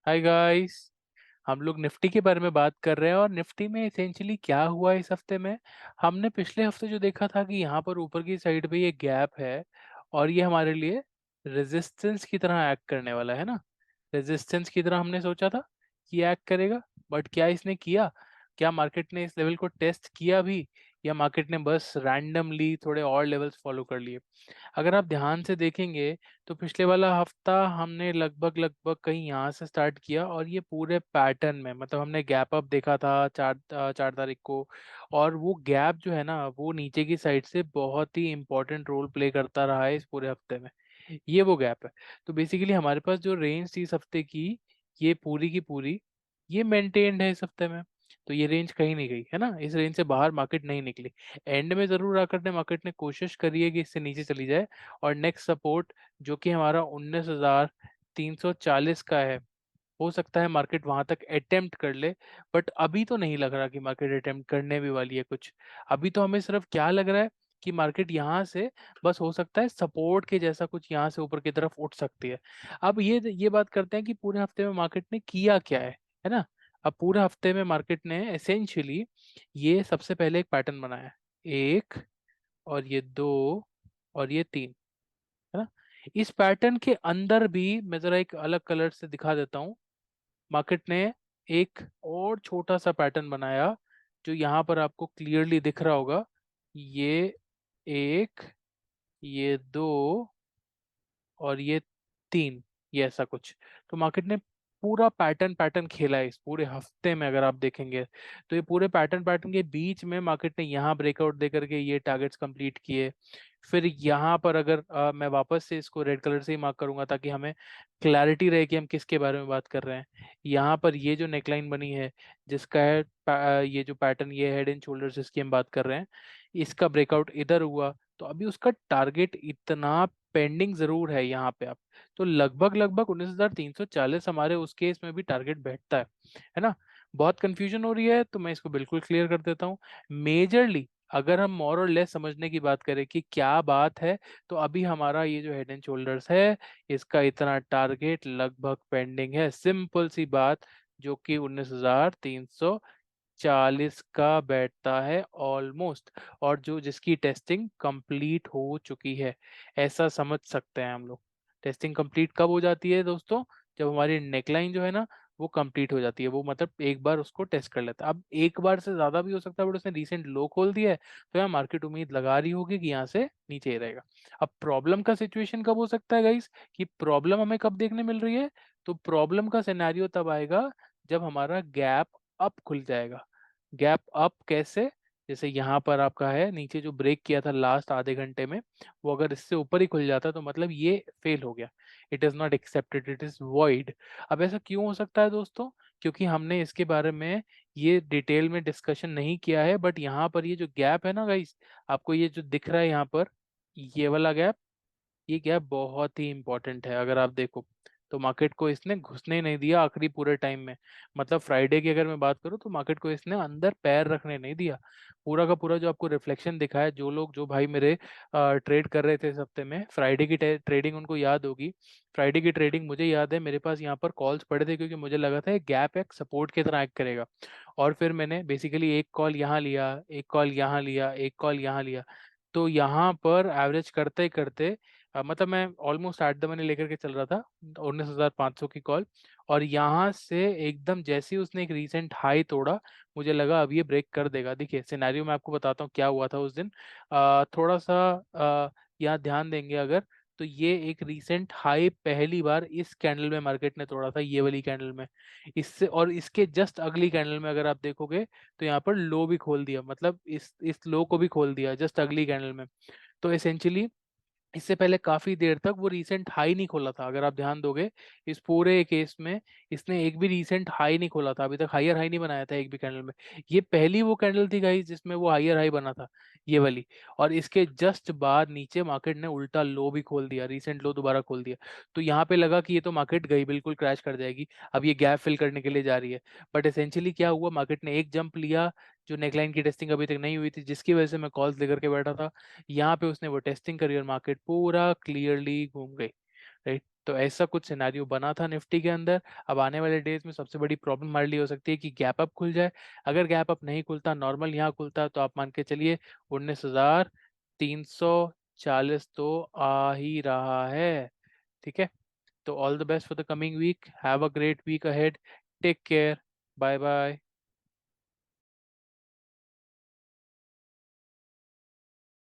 Hi guys. हम लोग Nifty के बारे में बात कर रहे हैं और निफ्टी में इसेंशियली क्या हुआ इस हफ्ते में। हमने पिछले हफ्ते जो देखा था कि यहाँ पर ऊपर की साइड पे ये गैप है और ये हमारे लिए रेजिस्टेंस की तरह एक्ट करने वाला है ना। रेजिस्टेंस की तरह हमने सोचा था कि एक्ट करेगा, बट क्या इसने किया? क्या मार्केट ने इस लेवल को टेस्ट किया भी, या मार्केट ने बस रैंडमली थोड़े और लेवल्स फॉलो कर लिए? अगर आप ध्यान से देखेंगे तो पिछले वाला हफ्ता हमने लगभग लगभग कहीं यहाँ से स्टार्ट किया और ये पूरे पैटर्न में, मतलब हमने गैप अप देखा था 4 तारीख को। और वो गैप जो है ना, वो नीचे की साइड से बहुत ही इंपॉर्टेंट रोल प्ले करता रहा है इस पूरे हफ्ते में। ये वो गैप है। तो बेसिकली हमारे पास जो रेंज थी इस हफ्ते की, ये पूरी की पूरी ये मेंटेन्ड है इस हफ्ते में। तो ये रेंज कहीं नहीं गई है ना, इस रेंज से बाहर मार्केट नहीं निकली। एंड में जरूर आकर ने मार्केट ने कोशिश करी है कि इससे नीचे चली जाए। और नेक्स्ट सपोर्ट जो कि हमारा 19,340 का है, हो सकता है मार्केट वहां तक अटेम्प्ट कर ले। बट अभी तो नहीं लग रहा कि मार्केट अटेम्प्ट करने भी वाली है कुछ। अभी तो हमें सिर्फ क्या लग रहा है कि मार्केट यहाँ से बस हो सकता है सपोर्ट के जैसा कुछ यहाँ से ऊपर की तरफ उठ सकती है। अब ये बात करते हैं कि पूरे हफ्ते में मार्केट ने किया क्या है ना। अब पूरे हफ्ते में मार्केट ने एसेंशियली ये सबसे पहले एक पैटर्न बनाया है। एक, और ये दो, और ये तीन, है ना। इस पैटर्न के अंदर भी मैं जरा एक अलग कलर से दिखा देता हूँ। मार्केट ने एक और छोटा सा पैटर्न बनाया जो यहाँ पर आपको क्लियरली दिख रहा होगा। ये एक, ये दो, और ये तीन, ये ऐसा कुछ। तो मार्केट ने पूरा पैटर्न पैटर्न खेला है इस पूरे हफ्ते में, अगर आप देखेंगे। तो ये पूरे पैटर्न पैटर्न के बीच में मार्केट ने यहाँ ब्रेकआउट दे करके ये टारगेट्स कंप्लीट किए। फिर यहाँ पर अगर मैं वापस से इसको रेड कलर से ही मार्क करूंगा ताकि हमें क्लैरिटी रहे कि हम किसके बारे में बात कर रहे हैं। यहाँ पर ये जो नेकलाइन बनी है, जिसका है ये जो पैटर्न, ये हेड एंड शोल्डर्स जिसकी हम बात कर रहे हैं, इसका ब्रेकआउट इधर हुआ। तो अभी उसका टारगेट इतना पेंडिंग जरूर है यहाँ पे आप। तो लगभग लगभग 19,340 हमारे उस केस में भी टारगेट बैठता है ना। बहुत कंफ्यूजन हो रही है तो मैं इसको बिल्कुल क्लियर कर देता हूँ। मेजरली अगर हम मोर और लेस समझने की बात करें कि क्या बात है, तो अभी हमारा ये जो हेड एंड शोल्डर्स है, इसका इतना टारगेट लगभग पेंडिंग है। सिंपल सी बात, जो कि 19,340 का बैठता है ऑलमोस्ट, और जो जिसकी टेस्टिंग कंप्लीट हो चुकी है, ऐसा समझ सकते हैं हम लोग। टेस्टिंग कंप्लीट कब हो जाती है दोस्तों? जब हमारी नेकलाइन जो है ना, वो कंप्लीट हो जाती है। वो मतलब एक बार उसको टेस्ट कर लेता है। अब एक बार से ज्यादा भी हो सकता है, बट उसने रिसेंट लो खोल दिया है, तो यहाँ मार्केट उम्मीद लगा रही होगी कि यहाँ से नीचे ही रहेगा। अब प्रॉब्लम का सिचुएशन कब हो सकता है गाइस, कि प्रॉब्लम हमें कब देखने मिल रही है? तो प्रॉब्लम का सिनेरियो तब आएगा जब हमारा गैप अप खुल जाएगा। गैप अप कैसे? जैसे यहाँ पर आपका है नीचे जो ब्रेक किया था लास्ट आधे घंटे में, वो अगर इससे ऊपर ही खुल जाता तो मतलब ये फेल हो गया। It is not accepted, it is void. अब ऐसा क्यों हो सकता है दोस्तों? क्योंकि हमने इसके बारे में ये डिटेल में डिस्कशन नहीं किया है, बट यहाँ पर ये जो गैप है ना गाइस, आपको ये जो दिख रहा है यहाँ पर, ये वाला गैप, ये गैप बहुत ही इंपॉर्टेंट है। अगर आप देखो तो मार्केट को इसने घुसने नहीं दिया आखिरी पूरे टाइम में। मतलब फ्राइडे की अगर मैं बात करूँ तो मार्केट को इसने अंदर पैर रखने नहीं दिया। पूरा का पूरा जो आपको रिफ्लेक्शन दिखा है, जो लोग जो भाई मेरे ट्रेड कर रहे थे इस हफ्ते में, फ्राइडे की ट्रेडिंग उनको याद होगी। फ्राइडे की ट्रेडिंग मुझे याद है, मेरे पास यहाँ पर कॉल्स पड़े थे क्योंकि मुझे लगा था गैप एक सपोर्ट की तरह एक्ट करेगा। और फिर मैंने बेसिकली एक कॉल यहाँ लिया, एक कॉल यहाँ लिया, एक कॉल यहाँ लिया। तो यहाँ पर एवरेज करते ही करते मतलब मैं ऑलमोस्ट एट द मनी लेकर के चल रहा था 19,500 की कॉल। और यहाँ से एकदम जैसे ही उसने एक रीसेंट हाई तोड़ा, मुझे लगा अब ये ब्रेक कर देगा। देखिए सिनेरियो मैं आपको बताता हूँ क्या हुआ था उस दिन। थोड़ा सा यहाँ ध्यान देंगे अगर, तो ये एक रीसेंट हाई पहली बार इस कैंडल में मार्केट ने तोड़ा था, ये वाली कैंडल में। इससे और इसके जस्ट अगली कैंडल में अगर आप देखोगे तो यहाँ पर लो भी खोल दिया, मतलब इस लो को भी खोल दिया जस्ट अगली कैंडल में। तो एसेंशियली इससे पहले काफी देर तक वो रीसेंट हाई नहीं खोला था, अगर आप ध्यान दोगे इस पूरे केस में इसने एक भी रीसेंट हाई नहीं खोला था अभी तक, हायर हाई नहीं बनाया था एक भी कैंडल में। ये पहली वो कैंडल थी गाइस जिसमें वो हायर हाई बना था, ये वाली। और इसके जस्ट बाद नीचे मार्केट ने उल्टा लो भी खोल दिया, रीसेंट लो दोबारा खोल दिया। तो यहाँ पे लगा कि ये तो मार्केट गई, बिल्कुल क्रैश कर जाएगी, अब ये गैप फिल करने के लिए जा रही है। बट एसेंशियली क्या हुआ, मार्केट ने एक जंप लिया जो नेकलाइन की टेस्टिंग अभी तक नहीं हुई थी, जिसकी वजह से मैं कॉल्स लेकर के बैठा था। यहाँ पे उसने वो टेस्टिंग करी और मार्केट पूरा क्लियरली घूम गई। राइट? तो ऐसा कुछ सिनेरियो बना था निफ्टी के अंदर। अब आने वाले डेज़ में सबसे बड़ी प्रॉब्लम हमारे लिए हो सकती है कि गैप अप खुल जाए। अगर गैप अप नहीं खुलता, नॉर्मल यहाँ खुलता, तो आप मान के चलिए 19,340 तो आ ही रहा है। ठीक है? तो all the best for the coming week. Have a great week ahead. Take care. Bye bye.